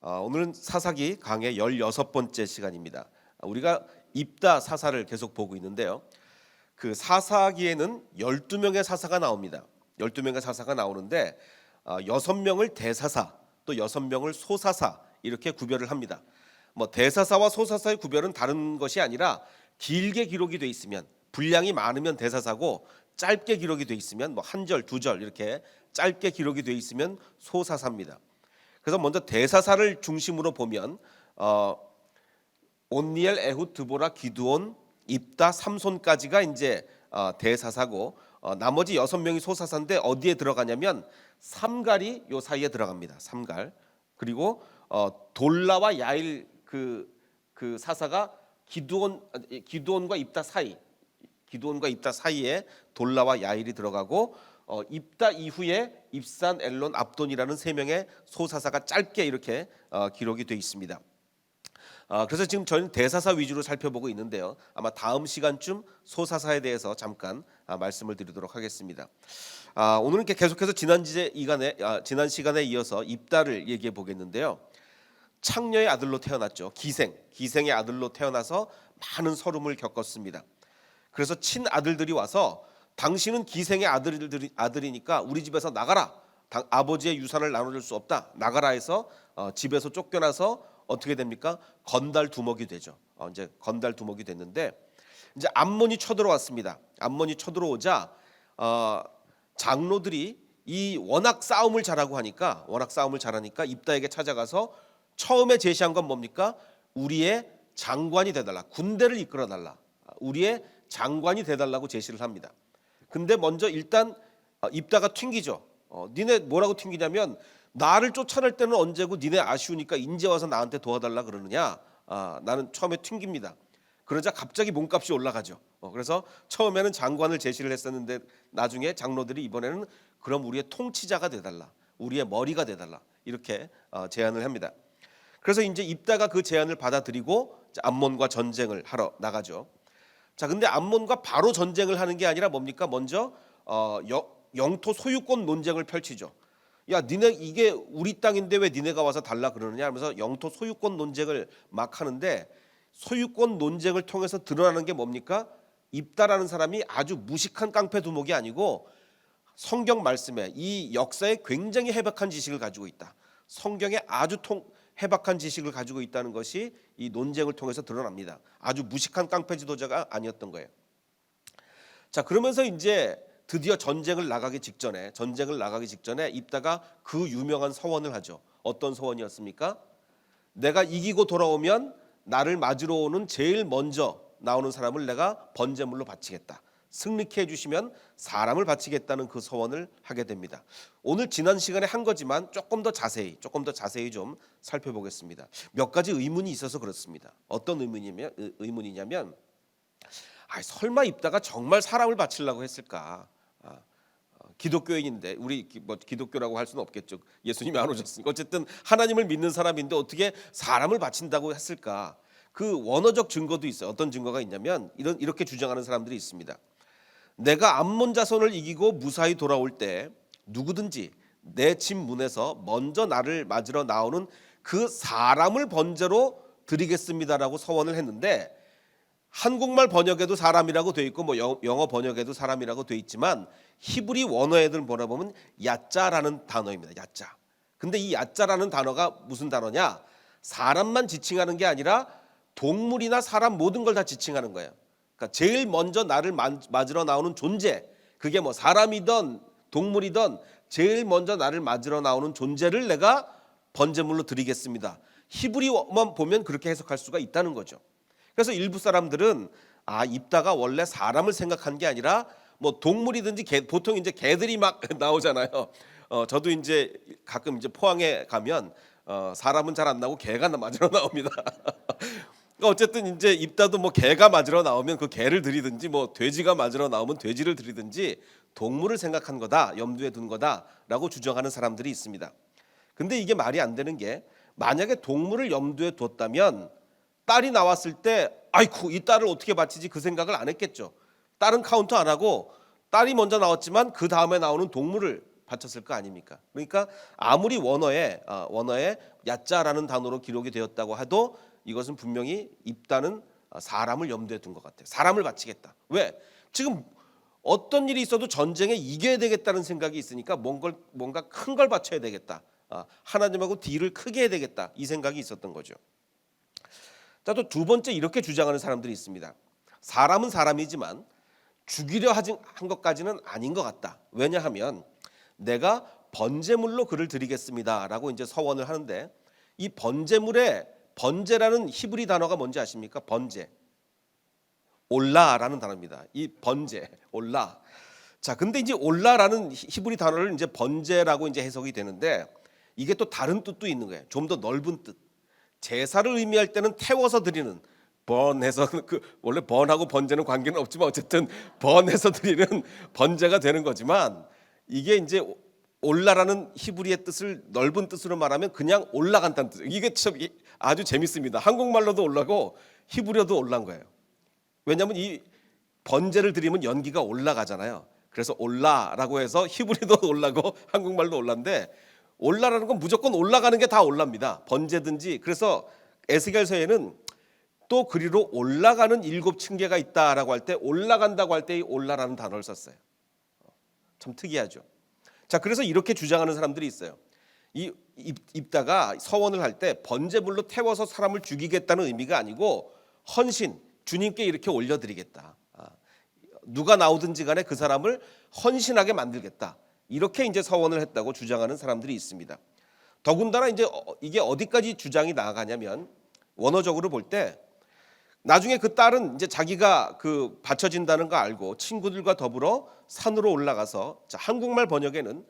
오늘은 사사기 강의 16번째 시간입니다. 우리가 입다 사사를 계속 보고 있는데요. 그 사사기에는 12명의 사사가 나옵니다. 12명의 사사가 나오는데 6명을 대사사, 또 6명을 소사사 이렇게 구별을 합니다. 대사사와 소사사의 구별은 다른 것이 아니라 길게 기록이 돼 있으면, 분량이 많으면 대사사고 짧게 기록이 돼 있으면 한 절, 두 절 이렇게 짧게 기록이 돼 있으면 소사사입니다. 그래서 먼저 대사사를 중심으로 보면 온니엘, 에훗, 드보라, 기드온, 입다, 삼손까지가 이제 대사사고, 나머지 6명이 소사사인데 어디에 들어가냐면 삼갈이 요 사이에 들어갑니다. 삼갈. 그리고 돌라와 야일 그 사사가 기드온과 입다 사이, 기드온과 입다 사이에 돌라와 야일이 들어가고, 입다 이후에 입산, 엘론, 압돈이라는 3명의 소사사가 짧게 이렇게 기록이 되어 있습니다. 그래서 지금 저희는 대사사 위주로 살펴보고 있는데요. 아마 다음 시간쯤 소사사에 대해서 잠깐 말씀을 드리도록 하겠습니다. 오늘은 계속해서 지난 시간에 이어서 입다를 얘기해 보겠는데요. 창녀의 아들로 태어났죠. 기생의 아들로 태어나서 많은 서름을 겪었습니다. 그래서 친아들들이 와서 당신은 기생의 아들이니까 우리 집에서 나가라. 아버지의 유산을 나눠줄 수 없다. 나가라 해서 집에서 쫓겨나서 어떻게 됩니까? 건달 두목이 되죠. 이제 건달 두목이 됐는데, 이제 암몬이 쳐들어왔습니다. 암몬이 쳐들어오자 장로들이 워낙 싸움을 잘하니까 입다에게 찾아가서 처음에 제시한 건 뭡니까? 우리의 장관이 돼달라. 군대를 이끌어달라. 우리의 장관이 돼달라고 제시를 합니다. 근데 먼저 일단 입다가 튕기죠. 니네 뭐라고 튕기냐면, 나를 쫓아낼 때는 언제고 니네 아쉬우니까 인제 와서 나한테 도와달라 그러느냐. 나는 처음에 튕깁니다. 그러자 갑자기 몸값이 올라가죠. 그래서 처음에는 장관을 제시를 했었는데 나중에 장로들이 이번에는 그럼 우리의 통치자가 돼달라, 우리의 머리가 돼달라 이렇게 제안을 합니다. 그래서 이제 입다가 그 제안을 받아들이고 암몬과 전쟁을 하러 나가죠. 자, 근데 암몬과 바로 전쟁을 하는 게 아니라 뭡니까? 먼저 영토 소유권 논쟁을 펼치죠. 야, 니네 이게 우리 땅인데 왜 니네가 와서 달라 그러느냐 하면서 영토 소유권 논쟁을 막 하는데, 소유권 논쟁을 통해서 드러나는 게 뭡니까? 입다라는 사람이 아주 무식한 깡패 두목이 아니고 성경 말씀에, 이 역사에 굉장히 해박한 지식을 가지고 있다. 성경에 아주 해박한 지식을 가지고 있다는 것이 이 논쟁을 통해서 드러납니다. 아주 무식한 깡패 지도자가 아니었던 거예요. 자, 그러면서 이제 드디어 전쟁을 나가기 직전에 입다가 그 유명한 서원을 하죠. 어떤 서원이었습니까? 내가 이기고 돌아오면 나를 맞으러 오는 제일 먼저 나오는 사람을 내가 번제물로 바치겠다. 승리케 해주시면 사람을 바치겠다는 그 서원을 하게 됩니다. 오늘 지난 시간에 한 거지만 조금 더 자세히 좀 살펴보겠습니다. 몇 가지 의문이 있어서 그렇습니다. 어떤 의문이냐면 설마 입다가 정말 사람을 바치려고 했을까? 기독교인인데, 우리 기독교라고 할 수는 없겠죠. 예수님이 안 오셨으니까. 어쨌든 하나님을 믿는 사람인데 어떻게 사람을 바친다고 했을까? 그 원어적 증거도 있어요. 어떤 증거가 있냐면 이렇게 주장하는 사람들이 있습니다. 내가 암몬 자손을 이기고 무사히 돌아올 때 누구든지 내 집 문에서 먼저 나를 맞으러 나오는 그 사람을 번제로 드리겠습니다라고 서원을 했는데, 한국말 번역에도 사람이라고 돼 있고 영어 번역에도 사람이라고 돼 있지만 히브리 원어에들 보면 야자라는 단어입니다. 야자. 근데 이 야자라는 단어가 무슨 단어냐? 사람만 지칭하는 게 아니라 동물이나 사람 모든 걸 다 지칭하는 거예요. 그러니까 제일 먼저 나를 맞으러 나오는 존재, 그게 사람이든 동물이든 제일 먼저 나를 맞으러 나오는 존재를 내가 번제물로 드리겠습니다. 히브리만 보면 그렇게 해석할 수가 있다는 거죠. 그래서 일부 사람들은 입다가 원래 사람을 생각한 게 아니라 동물이든지 보통 이제 개들이 막 나오잖아요. 저도 이제 가끔 이제 포항에 가면 사람은 잘 안 나오고 개가 맞으러 나옵니다. 어쨌든 이제 입다도 개가 맞으러 나오면 그 개를 드리든지 돼지가 맞으러 나오면 돼지를 드리든지 동물을 생각한 거다, 염두에 둔 거다라고 주장하는 사람들이 있습니다. 근데 이게 말이 안 되는 게, 만약에 동물을 염두에 뒀다면 딸이 나왔을 때 아이쿠 이 딸을 어떻게 바치지 그 생각을 안 했겠죠. 딸은 카운트 안 하고 딸이 먼저 나왔지만 그 다음에 나오는 동물을 바쳤을 거 아닙니까? 그러니까 아무리 원어에 야자라는 단어로 기록이 되었다고 해도 이것은 분명히 입다는 사람을 염두에 둔 것 같아요. 사람을 바치겠다. 왜? 지금 어떤 일이 있어도 전쟁에 이겨야 되겠다는 생각이 있으니까 뭔가 큰 걸 바쳐야 되겠다. 하나님하고 딜을 크게 해야 되겠다. 이 생각이 있었던 거죠. 자, 또 두 번째 이렇게 주장하는 사람들이 있습니다. 사람은 사람이지만 죽이려 한 것까지는 아닌 것 같다. 왜냐하면 내가 번제물로 그를 드리겠습니다라고 이제 서원을 하는데 이 번제물에 번제라는 히브리 단어가 뭔지 아십니까? 번제. 올라라는 단어입니다. 이 번제, 올라. 자, 근데 이제 올라라는 히브리 단어를 이제 번제라고 이제 해석이 되는데 이게 또 다른 뜻도 있는 거예요. 좀 더 넓은 뜻. 제사를 의미할 때는 태워서 드리는 번해서 원래 번하고 번제는 관계는 없지만 어쨌든 번해서 드리는 번제가 되는 거지만 이게 이제 올라라는 히브리의 뜻을 넓은 뜻으로 말하면 그냥 올라간다는 뜻. 이게 참 아주 재밌습니다. 한국말로도 올라고 히브리어도 올라간 거예요. 왜냐하면 이 번제를 드리면 연기가 올라가잖아요. 그래서 올라라고 해서 히브리도 올라고 한국말도 올라인데 올라라는 건 무조건 올라가는 게 다 올랍니다. 번제든지. 그래서 에스겔서에는 또 그리로 올라가는 7층계가 있다라고 할 때 올라간다고 할 때 이 올라라는 단어를 썼어요. 참 특이하죠. 자, 그래서 이렇게 주장하는 사람들이 있어요. 이 입다가 서원을 할 때 번제물로 태워서 사람을 죽이겠다는 의미가 아니고 헌신, 주님께 이렇게 올려드리겠다. 누가 나오든지 간에 그 사람을 헌신하게 만들겠다. 이렇게 이제 서원을 했다고 주장하는 사람들이 있습니다. 더군다나 이제 이게 어디까지 주장이 나아가냐면 원어적으로 볼 때 나중에 그 딸은 이제 자기가 바쳐진다는 거 알고 친구들과 더불어 산으로 올라가서, 자, 한국말 번역에는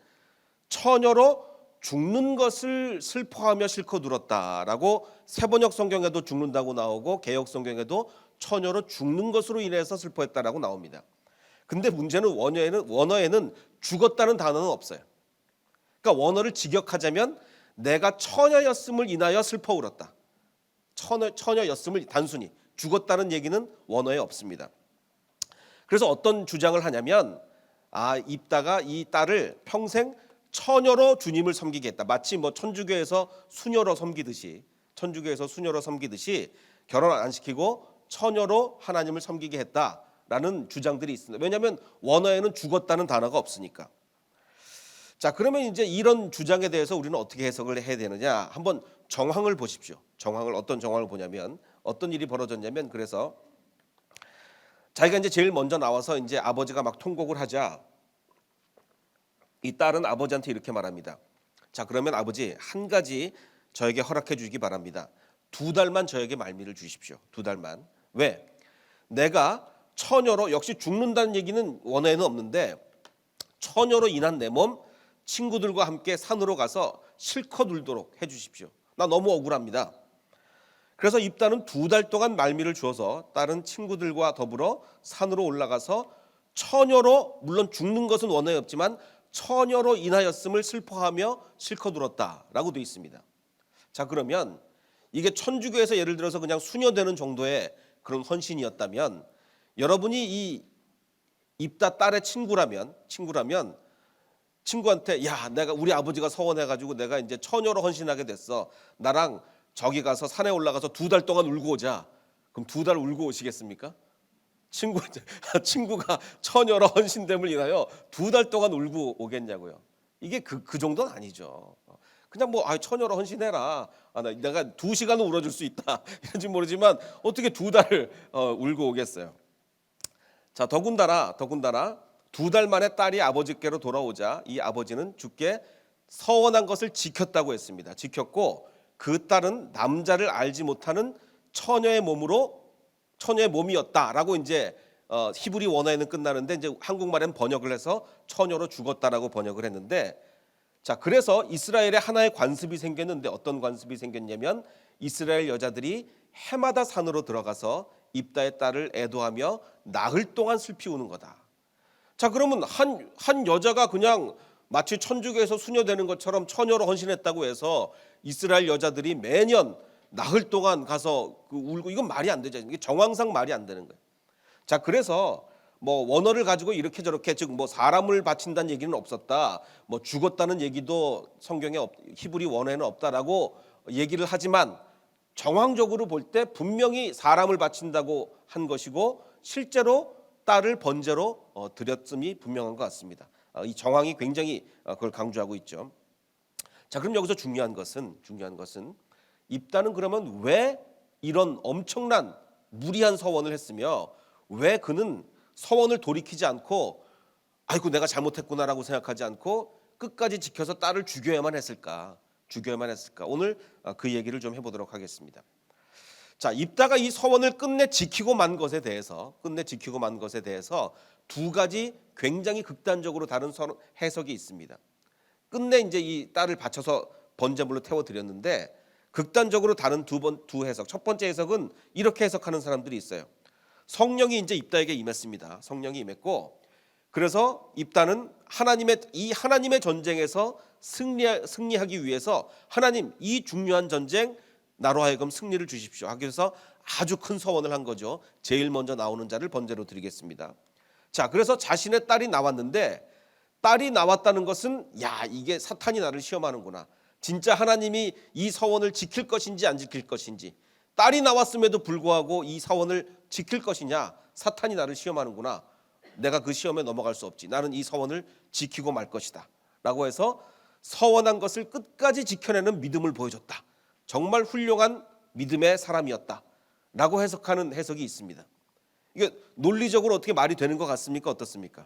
처녀로 죽는 것을 슬퍼하며 실컷 울었다라고 새번역 성경에도 죽는다고 나오고 개역 성경에도 처녀로 죽는 것으로 인해서 슬퍼했다라고 나옵니다. 근데 문제는 원어에는 죽었다는 단어는 없어요. 그러니까 원어를 직역하자면 내가 처녀였음을 인하여 슬퍼 울었다. 처녀였음을 단순히 죽었다는 얘기는 원어에 없습니다. 그래서 어떤 주장을 하냐면 입다가 이 딸을 평생 처녀로 주님을 섬기게 했다. 마치 천주교에서 수녀로 섬기듯이 결혼 안 시키고 처녀로 하나님을 섬기게 했다라는 주장들이 있습니다. 왜냐하면 원어에는 죽었다는 단어가 없으니까. 자, 그러면 이제 이런 주장에 대해서 우리는 어떻게 해석을 해야 되느냐? 한번 정황을 보십시오. 어떤 정황을 보냐면 어떤 일이 벌어졌냐면, 그래서 자기가 이제 제일 먼저 나와서 이제 아버지가 막 통곡을 하자 이 딸은 아버지한테 이렇게 말합니다. 자, 그러면 아버지 한 가지 저에게 허락해 주시기 바랍니다. 2달만 저에게 말미를 주십시오. 2달만. 왜? 내가 처녀로, 역시 죽는다는 얘기는 원어에는 없는데 처녀로 인한 내 몸 친구들과 함께 산으로 가서 실컷 울도록 해주십시오. 나 너무 억울합니다. 그래서 입다는 2달 동안 말미를 주어서 다른 친구들과 더불어 산으로 올라가서 처녀로, 물론 죽는 것은 원어에 없지만 처녀로 인하였음을 슬퍼하며 실컷 울었다라고 되어 있습니다. 자, 그러면 이게 천주교에서 예를 들어서 그냥 수녀되는 정도의 그런 헌신이었다면, 여러분이 이 입다 딸의 친구라면 친구한테 내가 우리 아버지가 서원해가지고 내가 이제 처녀로 헌신하게 됐어. 나랑 저기 가서 산에 올라가서 2달 동안 울고 오자. 그럼 2달 울고 오시겠습니까? 친구가 처녀로 헌신됨을 인하여 2달 동안 울고 오겠냐고요. 이게 그 정도는 아니죠. 그냥 처녀로 헌신해라. 내가 2시간은 울어줄 수 있다. 이런지 모르지만 어떻게 2달을 울고 오겠어요. 자, 더군다나 2달 만에 딸이 아버지께로 돌아오자 이 아버지는 주께 서원한 것을 지켰다고 했습니다. 지켰고 그 딸은 남자를 알지 못하는 처녀의 몸이었다라고 이제 히브리 원어에는 끝나는데 이제 한국말엔 번역을 해서 처녀로 죽었다라고 번역을 했는데, 자, 그래서 이스라엘에 하나의 관습이 생겼는데 어떤 관습이 생겼냐면 이스라엘 여자들이 해마다 산으로 들어가서 입다의 딸을 애도하며 나흘 동안 슬피 우는 거다. 자, 그러면 한 여자가 그냥 마치 천주교에서 수녀되는 것처럼 처녀로 헌신했다고 해서 이스라엘 여자들이 매년 나흘 동안 가서 울고, 이건 말이 안 되죠. 이게 정황상 말이 안 되는 거예요. 자, 그래서 뭐 원어를 가지고 이렇게 저렇게 즉 뭐 사람을 바친다는 얘기는 없었다. 뭐 죽었다는 얘기도 성경에 히브리 원어에는 없다라고 얘기를 하지만 정황적으로 볼 때 분명히 사람을 바친다고 한 것이고 실제로 딸을 번제로 드렸음이 분명한 것 같습니다. 이 정황이 굉장히 그걸 강조하고 있죠. 자, 그럼 여기서 중요한 것은 입다는 그러면 왜 이런 엄청난 무리한 서원을 했으며 왜 그는 서원을 돌이키지 않고 아이고 내가 잘못했구나라고 생각하지 않고 끝까지 지켜서 딸을 죽여야만 했을까? 오늘 그 얘기를 좀 해보도록 하겠습니다. 자, 입다가 이 서원을 끝내 지키고 만 것에 대해서 두 가지 굉장히 극단적으로 다른 해석이 있습니다. 끝내 이제 이 딸을 바쳐서 번제물로 태워 드렸는데 극단적으로 다른 두 해석. 첫 번째 해석은 이렇게 해석하는 사람들이 있어요. 성령이 이제 입다에게 임했습니다. 성령이 임했고 그래서 입다는 하나님의 전쟁에서 승리하기 위해서 하나님 이 중요한 전쟁 나로 하여금 승리를 주십시오. 하기 위해서 아주 큰 서원을 한 거죠. 제일 먼저 나오는 자를 번제로 드리겠습니다. 자, 그래서 자신의 딸이 나왔는데 딸이 나왔다는 것은 야 이게 사탄이 나를 시험하는구나. 진짜 하나님이 이 서원을 지킬 것인지 안 지킬 것인지 딸이 나왔음에도 불구하고 이 서원을 지킬 것이냐 사탄이 나를 시험하는구나. 내가 그 시험에 넘어갈 수 없지. 나는 이 서원을 지키고 말 것이다 라고 해서 서원한 것을 끝까지 지켜내는 믿음을 보여줬다. 정말 훌륭한 믿음의 사람이었다 라고 해석하는 해석이 있습니다. 이게 논리적으로 어떻게 말이 되는 것 같습니까? 어떻습니까?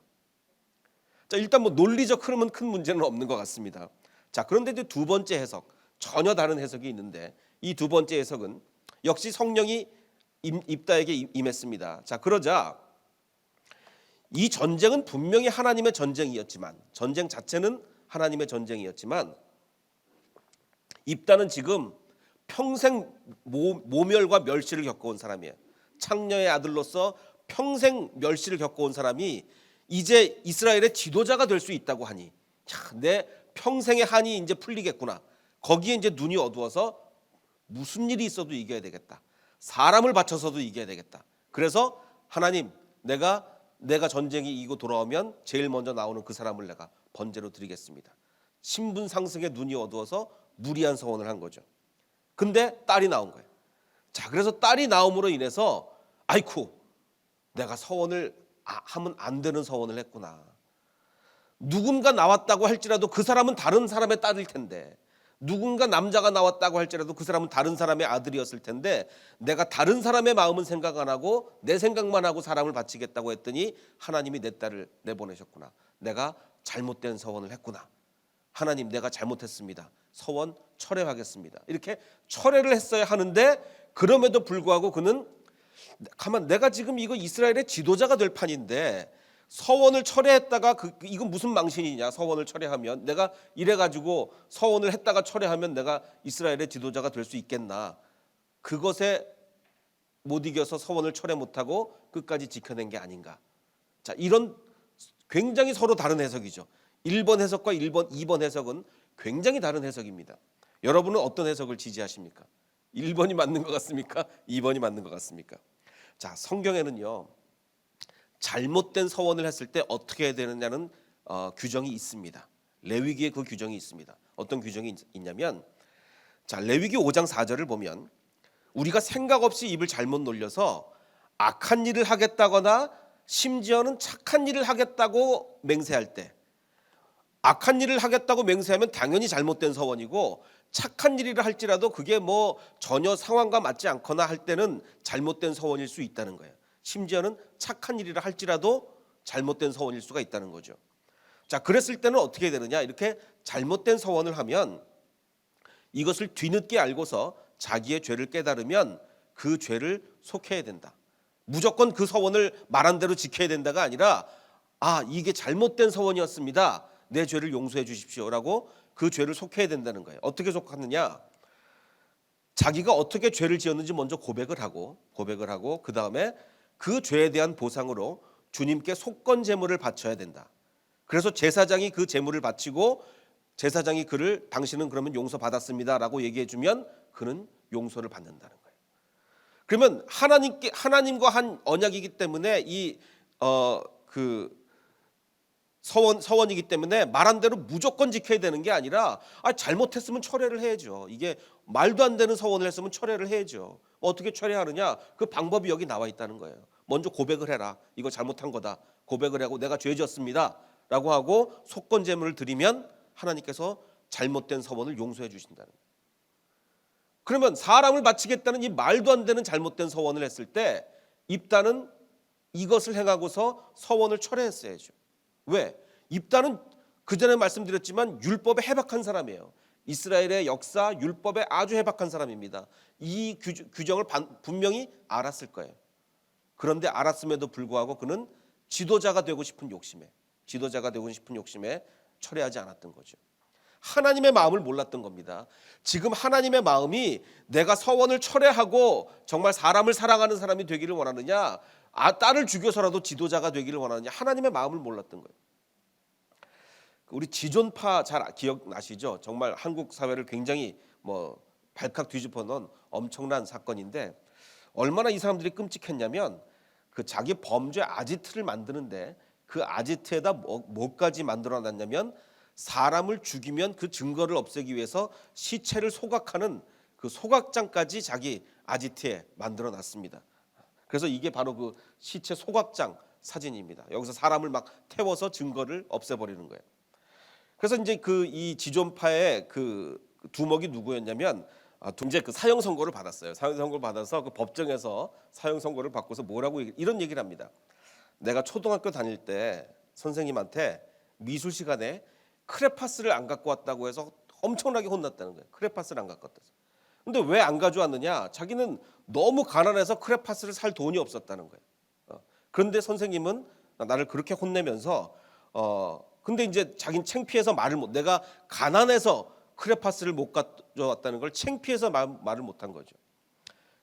자, 일단 뭐 논리적 흐름은 큰 문제는 없는 것 같습니다. 자, 그런데 이제 두 번째 해석, 전혀 다른 해석이 있는데 이 두 번째 해석은 역시 성령이 입다에게 임했습니다. 자, 그러자 이 전쟁은 분명히 하나님의 전쟁이었지만 전쟁 자체는 하나님의 전쟁이었지만 입다는 지금 평생 모멸과 멸시를 겪어온 사람이에요. 창녀의 아들로서 평생 멸시를 겪어온 사람이 이제 이스라엘의 지도자가 될 수 있다고 하니 내 평생의 한이 이제 풀리겠구나. 거기에 이제 눈이 어두워서 무슨 일이 있어도 이겨야 되겠다. 사람을 바쳐서도 이겨야 되겠다. 그래서 하나님 내가 전쟁이 이기고 돌아오면 제일 먼저 나오는 그 사람을 내가 번제로 드리겠습니다. 신분 상승에 눈이 어두워서 무리한 서원을 한 거죠. 근데 딸이 나온 거예요. 자, 그래서 딸이 나옴으로 인해서 아이쿠 내가 서원을 하면 안 되는 서원을 했구나. 누군가 나왔다고 할지라도 그 사람은 다른 사람의 딸일 텐데 누군가 남자가 나왔다고 할지라도 그 사람은 다른 사람의 아들이었을 텐데 내가 다른 사람의 마음은 생각 안 하고 내 생각만 하고 사람을 바치겠다고 했더니 하나님이 내 딸을 내보내셨구나. 내가 잘못된 서원을 했구나. 하나님 내가 잘못했습니다. 서원 철회하겠습니다. 이렇게 철회를 했어야 하는데 그럼에도 불구하고 그는 가만 내가 지금 이거 이스라엘의 지도자가 될 판인데 서원을 철회했다가 이건 무슨 망신이냐. 서원을 철회하면 내가 이래가지고 서원을 했다가 철회하면 내가 이스라엘의 지도자가 될 수 있겠나. 그것에 못 이겨서 서원을 철회 못하고 끝까지 지켜낸 게 아닌가. 자, 이런 굉장히 서로 다른 해석이죠. 1번 해석과 2번 해석은 굉장히 다른 해석입니다. 여러분은 어떤 해석을 지지하십니까? 1번이 맞는 것 같습니까? 2번이 맞는 것 같습니까? 자, 성경에는요 잘못된 서원을 했을 때 어떻게 해야 되느냐는 규정이 있습니다. 레위기에 그 규정이 있습니다. 어떤 규정이 있냐면 자, 레위기 5장 4절을 보면 우리가 생각 없이 입을 잘못 놀려서 악한 일을 하겠다거나 심지어는 착한 일을 하겠다고 맹세할 때 악한 일을 하겠다고 맹세하면 당연히 잘못된 서원이고 착한 일이라 할지라도 그게 뭐 전혀 상황과 맞지 않거나 할 때는 잘못된 서원일 수 있다는 거예요. 심지어는 착한 일이라 할지라도 잘못된 서원일 수가 있다는 거죠. 자, 그랬을 때는 어떻게 되느냐. 이렇게 잘못된 서원을 하면 이것을 뒤늦게 알고서 자기의 죄를 깨달으면 그 죄를 속해야 된다. 무조건 그 서원을 말한 대로 지켜야 된다가 아니라 이게 잘못된 서원이었습니다. 내 죄를 용서해 주십시오라고 그 죄를 속해야 된다는 거예요. 어떻게 속하느냐? 자기가 어떻게 죄를 지었는지 먼저 고백을 하고 그 다음에 그 죄에 대한 보상으로 주님께 속건 제물을 바쳐야 된다. 그래서 제사장이 그 제물을 바치고 제사장이 그를 당신은 그러면 용서받았습니다라고 얘기해 주면 그는 용서를 받는다는 거예요. 그러면 하나님과 한 언약이기 때문에 이 그 서원이기 때문에 말한 대로 무조건 지켜야 되는 게 아니라 잘못했으면 철회를 해야죠. 이게 말도 안 되는 서원을 했으면 철회를 해야죠. 어떻게 철회하느냐? 그 방법이 여기 나와 있다는 거예요. 먼저 고백을 해라. 이거 잘못한 거다. 고백을 하고 내가 죄졌습니다 라고 하고 속건제물을 드리면 하나님께서 잘못된 서원을 용서해 주신다는 거예요. 그러면 사람을 바치겠다는 이 말도 안 되는 잘못된 서원을 했을 때 입다는 이것을 행하고서 서원을 철회했어야죠. 왜? 입다는 그전에 말씀드렸지만 율법에 해박한 사람이에요. 이스라엘의 역사 율법에 아주 해박한 사람입니다. 이 규정을 분명히 알았을 거예요. 그런데 알았음에도 불구하고 그는 지도자가 되고 싶은 욕심에 철회하지 않았던 거죠. 하나님의 마음을 몰랐던 겁니다. 지금 하나님의 마음이 내가 서원을 철회하고 정말 사람을 사랑하는 사람이 되기를 원하느냐, 딸을 죽여서라도 지도자가 되기를 원하느냐, 하나님의 마음을 몰랐던 거예요. 우리 지존파 잘 기억나시죠? 정말 한국 사회를 굉장히 발칵 뒤집어 놓은 엄청난 사건인데 얼마나 이 사람들이 끔찍했냐면 그 자기 범죄 아지트를 만드는데 그 아지트에다 뭐까지 만들어놨냐면 사람을 죽이면 그 증거를 없애기 위해서 시체를 소각하는 그 소각장까지 자기 아지트에 만들어놨습니다. 그래서 이게 바로 그 시체 소각장 사진입니다. 여기서 사람을 막 태워서 증거를 없애버리는 거예요. 그래서 이제 이 지존파의 그 두목이 누구였냐면 이제 그 사형 선고를 받았어요. 사형 선고를 받아서 그 법정에서 사형 선고를 받고서 뭐라고 이런 얘기를 합니다. 내가 초등학교 다닐 때 선생님한테 미술 시간에 크레파스를 안 갖고 왔다고 해서 엄청나게 혼났다는 거예요. 크레파스를 안 갖고 왔다서. 근데 왜 안 가져왔느냐? 자기는 너무 가난해서 크레파스를 살 돈이 없었다는 거예요. 그런데 선생님은 나를 그렇게 혼내면서 근데 이제 자기는 창피해서 내가 가난해서 크레파스를 못 가져왔다는 걸 창피해서 말을 못한 거죠.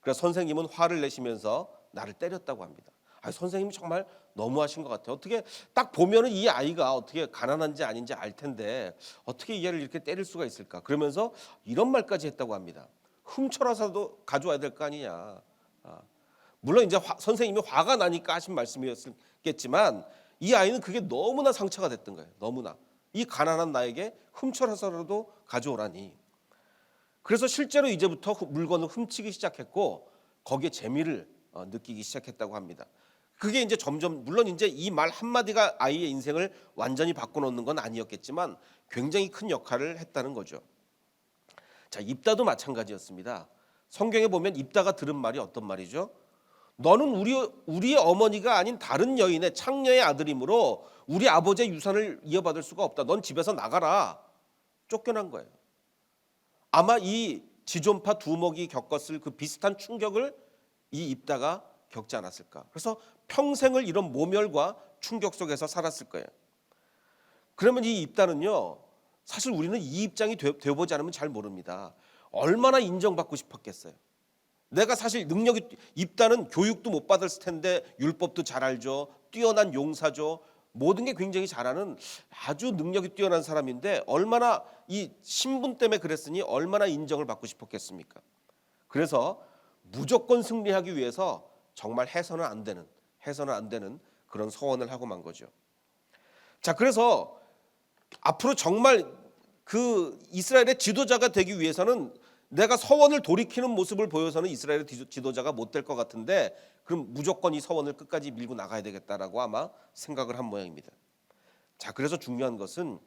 그래서 선생님은 화를 내시면서 나를 때렸다고 합니다. 선생님이 정말 너무하신 것 같아요. 어떻게 딱 보면은 이 아이가 어떻게 가난한지 아닌지 알 텐데 어떻게 얘를 이렇게 때릴 수가 있을까? 그러면서 이런 말까지 했다고 합니다. 훔쳐라서도 가져와야 될 거 아니냐. 물론 이제 선생님이 화가 나니까 하신 말씀이었겠지만 이 아이는 그게 너무나 상처가 됐던 거예요. 너무나. 이 가난한 나에게 훔쳐라서라도 가져오라니. 그래서 실제로 이제부터 물건을 훔치기 시작했고 거기에 재미를 느끼기 시작했다고 합니다. 그게 이제 점점 물론 이제 이 말 한마디가 아이의 인생을 완전히 바꿔놓는 건 아니었겠지만 굉장히 큰 역할을 했다는 거죠. 자, 입다도 마찬가지였습니다. 성경에 보면 입다가 들은 말이 어떤 말이죠? 너는 우리의 어머니가 아닌 다른 여인의 창녀의 아들이므로 우리 아버지의 유산을 이어받을 수가 없다. 넌 집에서 나가라. 쫓겨난 거예요. 아마 이 지존파 두목이 겪었을 그 비슷한 충격을 이 입다가 겪지 않았을까. 그래서 평생을 이런 모멸과 충격 속에서 살았을 거예요. 그러면 이 입다는요, 사실 우리는 이 입장이 되어보지 않으면 잘 모릅니다. 얼마나 인정받고 싶었겠어요. 내가 사실 입다는 교육도 못 받았을 텐데 율법도 잘 알죠. 뛰어난 용사죠. 모든 게 굉장히 잘하는 아주 능력이 뛰어난 사람인데 얼마나 이 신분 때문에 그랬으니 얼마나 인정을 받고 싶었겠습니까? 그래서 무조건 승리하기 위해서 정말 해서는 안 되는 그런 서원을 하고 만 거죠. 자, 그래서 앞으로 정말 그 이스라엘의 지도자가 되기 위해서는 내가 서원을 돌이키는 모습을 보여서는 이스라엘의 지도자가 못 될 것 같은데 그럼 무조건 이 서원을 끝까지 밀고 나가야 되겠다라고 아마 생각을 한 모양입니다. 자, 그래서 중요한 것은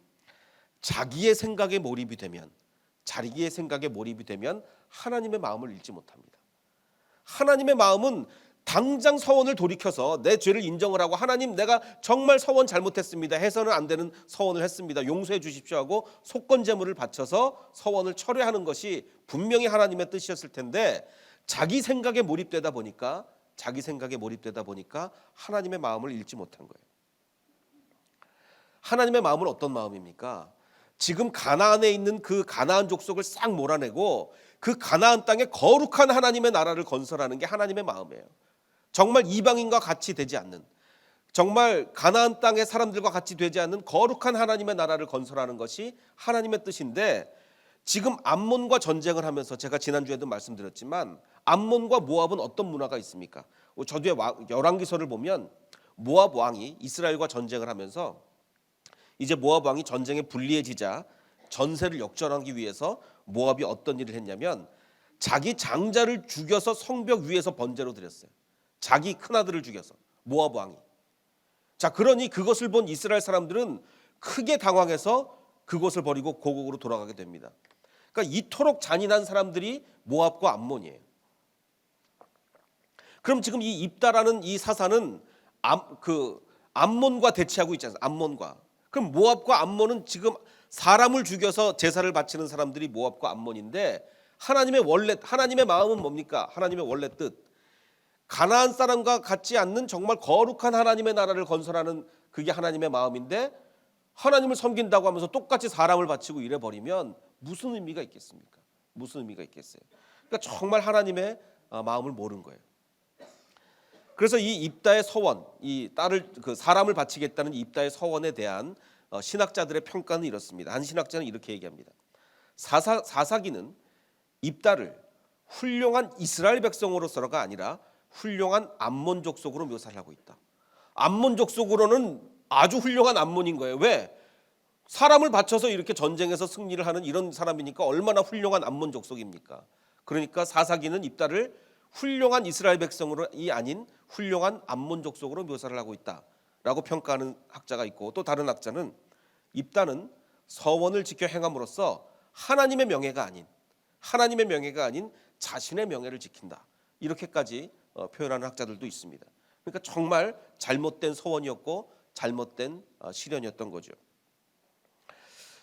자기의 생각에 몰입이 되면 하나님의 마음을 잃지 못합니다. 하나님의 마음은 당장 서원을 돌이켜서 내 죄를 인정을 하고 하나님 내가 정말 서원 잘못했습니다. 해서는 안 되는 서원을 했습니다. 용서해 주십시오 하고 속건제물을 바쳐서 서원을 철회하는 것이 분명히 하나님의 뜻이었을 텐데 자기 생각에 몰입되다 보니까 하나님의 마음을 잃지 못한 거예요. 하나님의 마음은 어떤 마음입니까? 지금 가나안에 있는 그 가나안 족속을 싹 몰아내고 그 가나안 땅에 거룩한 하나님의 나라를 건설하는 게 하나님의 마음이에요. 정말 이방인과 같이 되지 않는, 정말 가나안 땅의 사람들과 같이 되지 않는 거룩한 하나님의 나라를 건설하는 것이 하나님의 뜻인데 지금 암몬과 전쟁을 하면서 제가 지난주에도 말씀드렸지만 암몬과 모압은 어떤 문화가 있습니까? 저도의 열왕기서를 보면 모압 왕이 이스라엘과 전쟁을 하면서 이제 모압 왕이 전쟁에 불리해지자 전세를 역전하기 위해서 모압이 어떤 일을 했냐면 자기 장자를 죽여서 성벽 위에서 번제로 드렸어요. 자기 큰아들을 죽여서 모압 왕이. 자, 그러니 그것을 본 이스라엘 사람들은 크게 당황해서 그곳을 버리고 고국으로 돌아가게 됩니다. 그러니까 이토록 잔인한 사람들이 모압과 암몬이에요. 그럼 지금 이 입다라는 이 사사는 암몬과 대치하고 있잖아요. 암몬과. 그럼 모압과 암몬은 지금 사람을 죽여서 제사를 바치는 사람들이 모압과 암몬인데 하나님의 마음은 뭡니까? 하나님의 원래 뜻. 가나안 사람과 같지 않는 정말 거룩한 하나님의 나라를 건설하는 그게 하나님의 마음인데 하나님을 섬긴다고 하면서 똑같이 사람을 바치고 이래 버리면 무슨 의미가 있겠습니까? 무슨 의미가 있겠어요? 그러니까 정말 하나님의 마음을 모른 거예요. 그래서 이 입다의 서원, 이 딸을 사람을 바치겠다는 입다의 서원에 대한 신학자들의 평가는 이렇습니다. 한 신학자는 이렇게 얘기합니다. 사사기는 입다를 훌륭한 이스라엘 백성으로서가 아니라 훌륭한 암몬 족속으로 묘사를 하고 있다. 암몬 족속으로는 아주 훌륭한 암몬인 거예요. 왜? 사람을 바쳐서 이렇게 전쟁에서 승리를 하는 이런 사람이니까 얼마나 훌륭한 암몬 족속입니까? 그러니까 사사기는 입다를 훌륭한 이스라엘 백성으로이 아닌 훌륭한 암몬 족속으로 묘사를 하고 있다라고 평가하는 학자가 있고, 또 다른 학자는 입다는 서원을 지켜 행함으로써 하나님의 명예가 아닌 자신의 명예를 지킨다, 이렇게까지 표현하는 학자들도 있습니다. 그러니까 정말 잘못된 서원이었고 잘못된 시련이었던 거죠.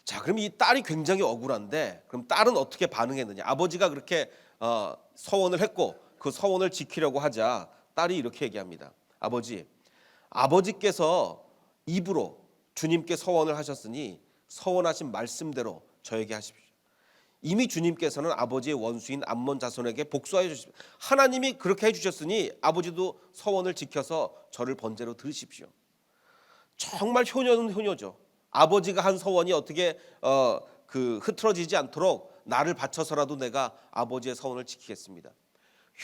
자, 그럼 이 딸이 굉장히 억울한데 그럼 딸은 어떻게 반응했느냐? 아버지가 그렇게 서원을 했고 그 서원을 지키려고 하자 딸이 이렇게 얘기합니다. 아버지께서 입으로 주님께 서원을 하셨으니 서원하신 말씀대로 저에게 하십시오. 이미 주님께서는 아버지의 원수인 암몬 자손에게 복수하여 주십시오. 하나님이 그렇게 해주셨으니 아버지도 서원을 지켜서 저를 번제로 들으십시오. 정말 효녀는 효녀죠. 아버지가 한 서원이 어떻게 흐트러지지 않도록 나를 바쳐서라도 내가 아버지의 서원을 지키겠습니다.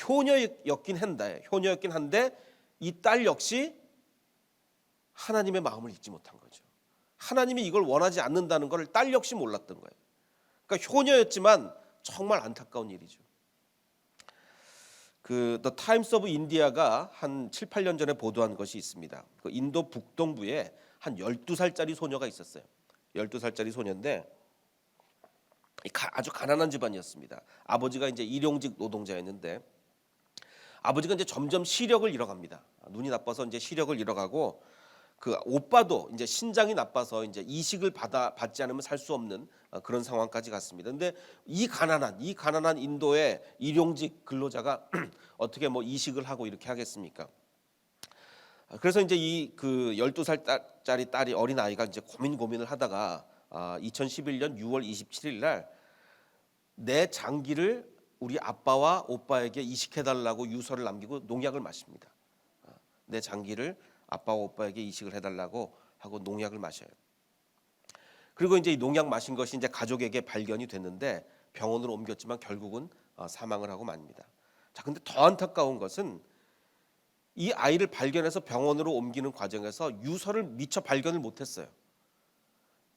효녀였긴 한데 이 딸 역시 하나님의 마음을 잊지 못한 거죠. 하나님이 이걸 원하지 않는다는 걸 딸 역시 몰랐던 거예요. 그러니까 효녀였지만 정말 안타까운 일이죠. The Times of India가 한 7, 8년 전에 보도한 것이 있습니다. 그 인도 북동부에 한 12살짜리 소녀가 있었어요. 12살짜리 소녀인데 아주 가난한 집안이었습니다. 아버지가 이제 일용직 노동자였는데 아버지가 이제 점점 시력을 잃어갑니다. 눈이 나빠서 이제 시력을 잃어가고 그 오빠도 이제 신장이 나빠서 이제 이식을 받지 않으면 살 수 없는 그런 상황까지 갔습니다. 근데 이 가난한 인도의 일용직 근로자가 어떻게 뭐 이식을 하고 이렇게 하겠습니까? 그래서 이제 이 그 12살짜리 딸이 어린 아이가 이제 고민을 하다가 2011년 6월 27일 날 내 장기를 우리 아빠와 오빠에게 이식해달라고 유서를 남기고 농약을 마십니다. 내 장기를 아빠와 오빠에게 이식을 해달라고 하고 농약을 마셔요. 그리고 이제 이 농약 마신 것이 이제 가족에게 발견이 됐는데 병원으로 옮겼지만 결국은 사망을 하고 맙니다. 자, 근데 더 안타까운 것은 이 아이를 발견해서 병원으로 옮기는 과정에서 유서를 미처 발견을 못했어요.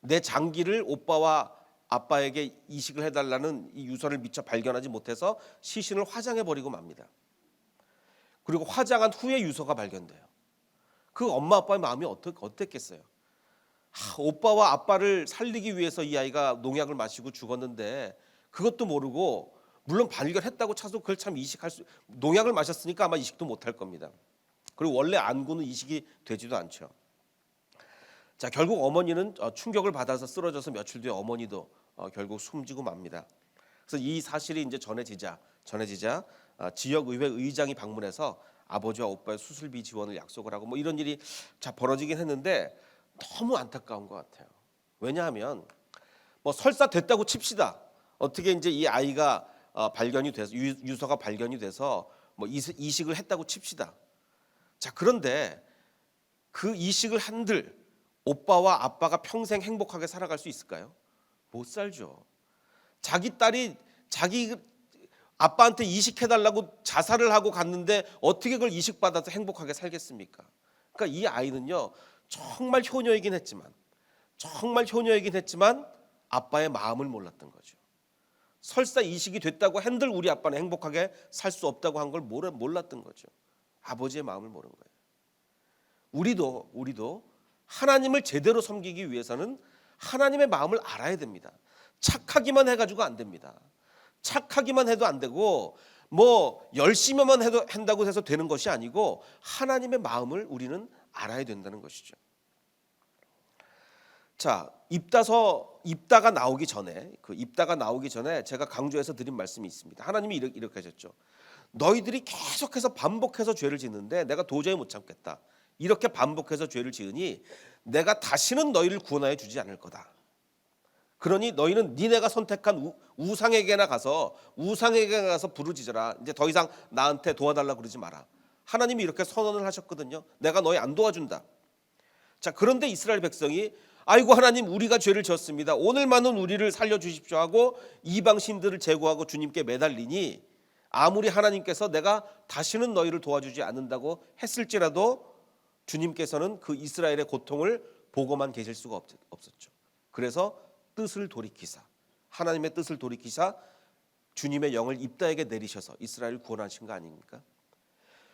내 장기를 오빠와 아빠에게 이식을 해달라는 이 유서를 미처 발견하지 못해서 시신을 화장해버리고 맙니다. 그리고 화장한 후에 유서가 발견돼요. 그 엄마 아빠의 마음이 어땠겠어요? 오빠와 아빠를 살리기 위해서 이 아이가 농약을 마시고 죽었는데 그것도 모르고, 물론 발견했다고 차서 그걸 참 농약을 마셨으니까 아마 이식도 못할 겁니다. 그리고 원래 안구는 이식이 되지도 않죠. 자, 결국 어머니는 충격을 받아서 쓰러져서 며칠 뒤에 어머니도 결국 숨지고 맙니다. 그래서 이 사실이 이제 전해지자 지역 의회 의장이 방문해서 아버지와 오빠의 수술비 지원을 약속을 하고 뭐 이런 일이 벌어지긴 했는데 너무 안타까운 것 같아요. 왜냐하면 뭐 설사 됐다고 칩시다. 어떻게 이제 이 아이가 발견이 돼서 유서가 발견이 돼서 뭐 이식을 했다고 칩시다. 자, 그런데 그 이식을 한들 오빠와 아빠가 평생 행복하게 살아갈 수 있을까요? 못 살죠. 자기 딸이 자기 아빠한테 이식해달라고 자살을 하고 갔는데 어떻게 그걸 이식받아서 행복하게 살겠습니까? 그러니까 그러니까 이 아이는요 정말 효녀이긴 했지만 아빠의 마음을 몰랐던 거죠. 설사 이식이 됐다고 한들 우리 아빠는 행복하게 살 수 없다고 한 걸 몰랐던 거죠. 아버지의 마음을 모른 거예요. 우리도 하나님을 제대로 섬기기 위해서는 하나님의 마음을 알아야 됩니다. 착하기만 해가지고 안 됩니다. 착하기만 해도 안 되고 뭐 열심히만 해도 한다고 해서 되는 것이 아니고 하나님의 마음을 우리는 알아야 된다는 것이죠. 자, 입다가 나오기 전에 제가 강조해서 드린 말씀이 있습니다. 하나님이 이렇게 하셨죠. 너희들이 계속해서 반복해서 죄를 짓는데 내가 도저히 못 참겠다. 이렇게 반복해서 죄를 지으니 내가 다시는 너희를 구원하여 주지 않을 거다. 그러니 너희는 니네가 선택한 우상에게나 가서 부르짖어라. 이제 더 이상 나한테 도와달라 그러지 마라. 하나님이 이렇게 선언을 하셨거든요. 내가 너희 안 도와준다. 자, 그런데 이스라엘 백성이 아이고 하나님 우리가 죄를 지었습니다. 오늘만은 우리를 살려주십시오 하고 이방 신들을 제거하고 주님께 매달리니 아무리 하나님께서 내가 다시는 너희를 도와주지 않는다고 했을지라도 주님께서는 그 이스라엘의 고통을 보고만 계실 수가 없었죠. 그래서 하나님의 뜻을 돌이키사 주님의 영을 입다에게 내리셔서 이스라엘을 구원하신 거 아닙니까?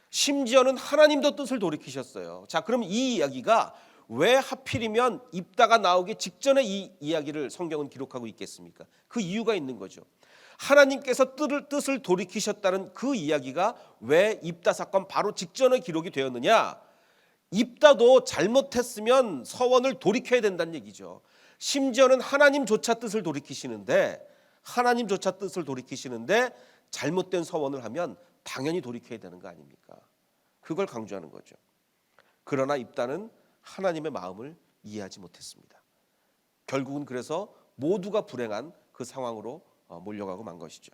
심지어는 하나님도 뜻을 돌이키셨어요. 자, 그럼 이 이야기가 왜 하필이면 입다가 나오기 직전에 이 이야기를 성경은 기록하고 있겠습니까? 그 이유가 있는 거죠. 하나님께서 뜻을 돌이키셨다는 그 이야기가 왜 입다 사건 바로 직전에 기록이 되었느냐? 입다도 잘못했으면 서원을 돌이켜야 된다는 얘기죠. 심지어는 하나님조차 뜻을 돌이키시는데 잘못된 서원을 하면 당연히 돌이켜야 되는 거 아닙니까? 그걸 강조하는 거죠. 그러나 입다는 하나님의 마음을 이해하지 못했습니다. 결국은 그래서 모두가 불행한 그 상황으로 몰려가고 만 것이죠.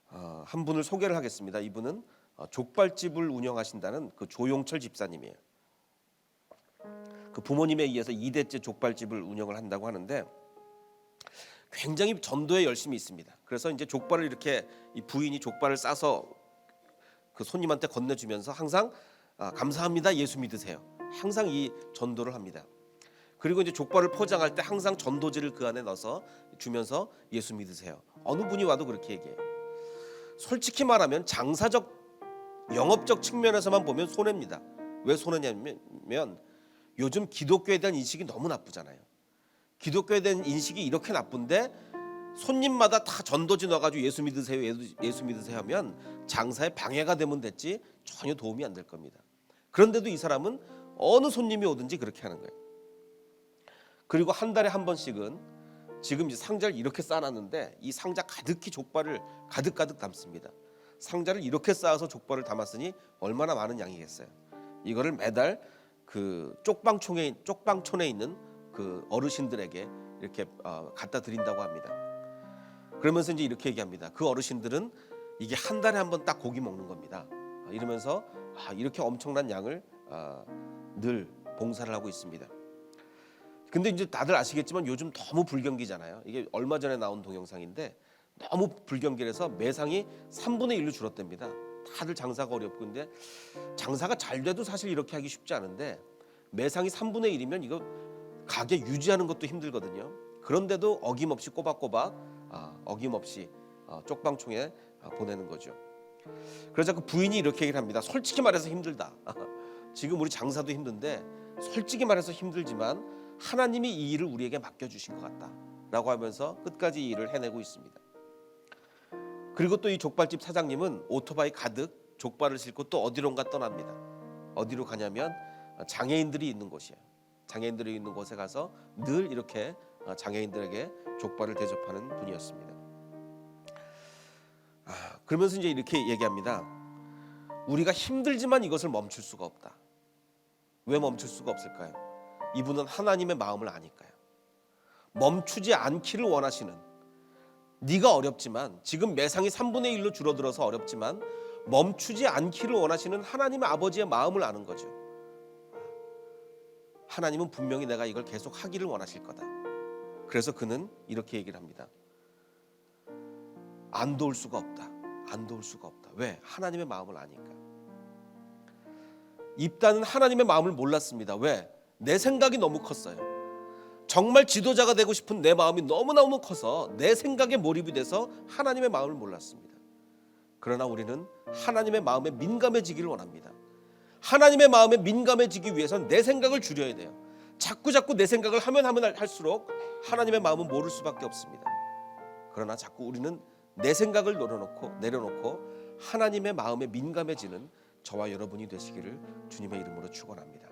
한 분을 소개를 하겠습니다. 이분은 족발집을 운영하신다는 그 조용철 집사님이에요. 그 부모님에 의해서 2대째 족발집을 운영을 한다고 하는데 굉장히 전도에 열심히 있습니다. 그래서 이제 족발을 이렇게 이 부인이 족발을 싸서 그 손님한테 건네주면서 항상 감사합니다, 예수 믿으세요. 항상 이 전도를 합니다. 그리고 이제 족발을 포장할 때 항상 전도지를 그 안에 넣어서 주면서 예수 믿으세요. 어느 분이 와도 그렇게 얘기해요. 솔직히 말하면 장사적 영업적 측면에서만 보면 손해입니다. 왜 손해냐면 요즘 기독교에 대한 인식이 너무 나쁘잖아요. 기독교에 대한 인식이 이렇게 나쁜데 손님마다 다 전도지 넣어가지고 예수 믿으세요 하면 장사에 방해가 되면 됐지 전혀 도움이 안 될 겁니다. 그런데도 이 사람은 어느 손님이 오든지 그렇게 하는 거예요. 그리고 한 달에 한 번씩은 지금 이제 상자를 이렇게 쌓아놨는데 이 상자 가득히 족발을 가득 담습니다. 상자를 이렇게 쌓아서 족발을 담았으니 얼마나 많은 양이겠어요. 이거를 매달 그 쪽방촌에 있는 그 어르신들에게 이렇게 갖다 드린다고 합니다. 그러면서 이제 이렇게 얘기합니다. 그 어르신들은 이게 한 달에 한 번 딱 고기 먹는 겁니다. 이러면서 이렇게 엄청난 양을 늘 봉사를 하고 있습니다. 근데 이제 다들 아시겠지만 요즘 너무 불경기잖아요. 이게 얼마 전에 나온 동영상인데 너무 불경기라서 매상이 3분의 1로 줄었답니다. 다들 장사가 어렵고 근데 장사가 잘 돼도 사실 이렇게 하기 쉽지 않은데 매상이 3분의 1이면 이거 가게 유지하는 것도 힘들거든요. 그런데도 어김없이 꼬박꼬박 어김없이 쪽방촌에 보내는 거죠. 그래서 그 부인이 이렇게 얘기를 합니다. 솔직히 말해서 힘들다. 지금 우리 장사도 힘든데 솔직히 말해서 힘들지만 하나님이 이 일을 우리에게 맡겨주신 것 같다 라고 하면서 끝까지 이 일을 해내고 있습니다. 그리고 또 이 족발집 사장님은 오토바이 가득 족발을 싣고 또 어디론가 떠납니다. 어디로 가냐면 장애인들이 있는 곳이에요. 장애인들이 있는 곳에 가서 늘 이렇게 장애인들에게 족발을 대접하는 분이었습니다. 그러면서 이제 이렇게 얘기합니다. 우리가 힘들지만 이것을 멈출 수가 없다. 왜 멈출 수가 없을까요? 이분은 하나님의 마음을 아니까요. 멈추지 않기를 원하시는, 네가 어렵지만 지금 매상이 3분의 1로 줄어들어서 어렵지만 멈추지 않기를 원하시는 하나님의 아버지의 마음을 아는 거죠. 하나님은 분명히 내가 이걸 계속 하기를 원하실 거다. 그래서 그는 이렇게 얘기를 합니다. 안 도울 수가 없다. 왜? 하나님의 마음을 아니까. 입다는 하나님의 마음을 몰랐습니다. 왜? 내 생각이 너무 컸어요. 정말 지도자가 되고 싶은 내 마음이 너무너무 커서 내 생각에 몰입이 돼서 하나님의 마음을 몰랐습니다. 그러나 우리는 하나님의 마음에 민감해지기를 원합니다. 하나님의 마음에 민감해지기 위해서는 내 생각을 줄여야 돼요. 자꾸 내 생각을 하면 할수록 하나님의 마음은 모를 수밖에 없습니다. 그러나 자꾸 우리는 내 생각을 내려놓고 하나님의 마음에 민감해지는 저와 여러분이 되시기를 주님의 이름으로 축원합니다.